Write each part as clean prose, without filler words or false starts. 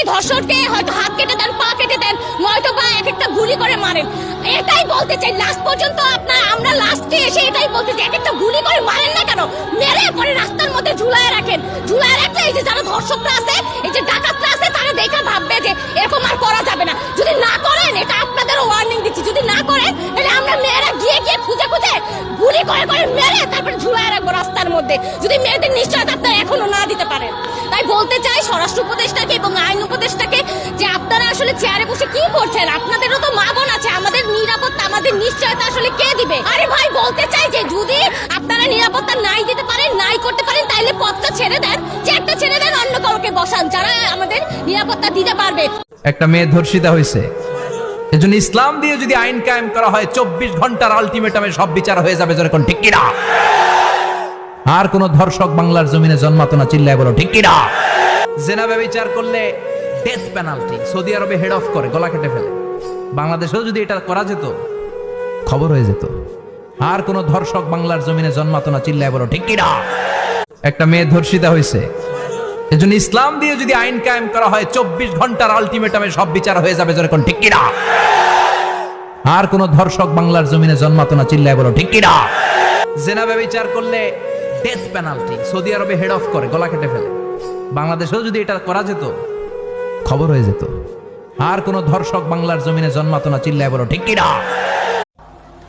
ধর্ষককে হয়তো হাত কেটে দেন, পা কেটে দেন, নয়তো বা এক একটা গুলি করে মারেন। এটাই বলতে চাই, লাস্ট পর্যন্ত আমরা লাস্টে এসে এটাই বলতে চাই, এক একটা গুলি করে মারেন না কেন, মেরে পরে রাস্তার মধ্যে ঝুলায় রাখেন। ঝুলায় রাখলে এই যে যারা ধর্ষকরা আছে, এই যে ডাকাতরা আছে, তারা দেখা ভাববে যে এরকম আর করা যাবে না। যদি না করেন, এটা আপনাদেরও ওয়ার্নিং দিচ্ছি, যদি না করেন তাহলে আমরা মেয়েরা গিয়ে গিয়ে খুঁজে খুঁজে গুলি করে করে মেরে তারপরে ঝুলায় রাখবো রাস্তার মধ্যে, যদি মেয়েদের নিশ্চয়তা আপনারা এখনো না দিতে পারেন। তাই বলতে চাই স্বরাষ্ট্র উপদেষ্টাকে এবং আইন উপদেষ্টাকে যে আপনারা আসলে চেয়ারে বসে কি করছেন? আপনাদেরও তো মা বোন আছে, আমাদের নিরাপত্তা, আমাদের নিশ্চয়তা আসলে কে দিবে? আরে ভাই, বলতে চাই যে যদি আপনারা নিরাপত্তা নাই দিতে পারেন, নাই করতে পারেন, তাইলে পদটা ছেড়ে দেন, চেয়ারটা ছেড়ে দেন, অন্য কাউকে বসান যারা আমাদের নিরাপত্তা দিতে পারবে। একটা মেয়ে ধর্ষিতা হয়েছে, এজন্য ইসলাম দিয়ে যদি আইন কায়েম করা হয় 24 ঘন্টার আলটিমেটামে সব বিচার হয়ে যাবে, যেরকম ঠিক কিনা? আর কোন ধর্ষক বাংলার জমিনে জন্মাতো না, চিল্লায় বলো ঠিক কিনা? জেনা ব্যভিচার করলে ডেথ পেনাল্টি, সৌদি আরবে হেড অফ করে, গলা কেটে ফেলে। বাংলাদেশেও যদি এটা করা যেত, খবর হয়ে যেত। আর কোন ধর্ষক বাংলার জমিনে জন্মাতো না, চিল্লায় বলো ঠিক কিনা? একটা মেয়ে ধর্ষিতা হয়েছে, এজন্য ইসলাম দিয়ে যদি আইন কায়েম করা হয় 24 ঘন্টার আলটিমেটামে সব বিচার হয়ে যাবে, যেরকম ঠিক কিনা? আর কোন ধর্ষক বাংলার জমিনে জন্মাতো না, চিল্লায় বলো ঠিক কিনা? জেনা ব্যভিচার করলে ডেথ পেনাল্টি, সৌদি আরবে হেড অফ করে, গলা কেটে ফেলে। বাংলাদেশেও যদি এটা করা যেত, খবর হয়ে যেত। আর কোন ধর্ষক বাংলার জমিনে জন্মাতো না, চিল্লায় বলো ঠিক কিনা?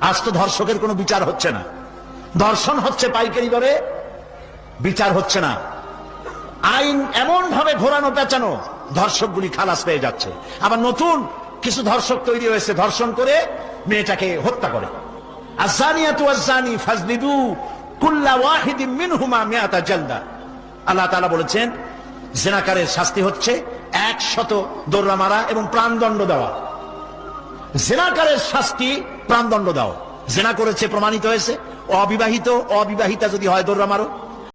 আজ তো ধর্ষকের কোনো বিচার হচ্ছে না, ধর্ষণ হচ্ছে পাইকারি দরে, বিচার হচ্ছে না। আইন এমন ভাবে ঘোরানো পেঁচানো, ধর্ষকগুলি খালাস পেয়ে যাচ্ছে। আবার নতুন কিছু ধর্ষক তৈরি হয়েছে, ধর্ষণ করে মেয়েটাকে হত্যা করে। আযানিয়াতু ওয়াজ্জানি ফাজলিদু কুল্লা ওয়াহিদিন মিনহুমা মিআতা জালদা। আল্লাহ তাআলা বলেছেন, জিনাকারের শাস্তি হচ্ছে 100 দৌড়া মারা এবং প্রাণদণ্ড দেওয়া। জিনাকারের শাস্তি প্রাণদণ্ড দাও। জিনা করেছে, প্রমাণিত হয়েছে, অবিবাহিতা যদি হয় দৌড়া মারো।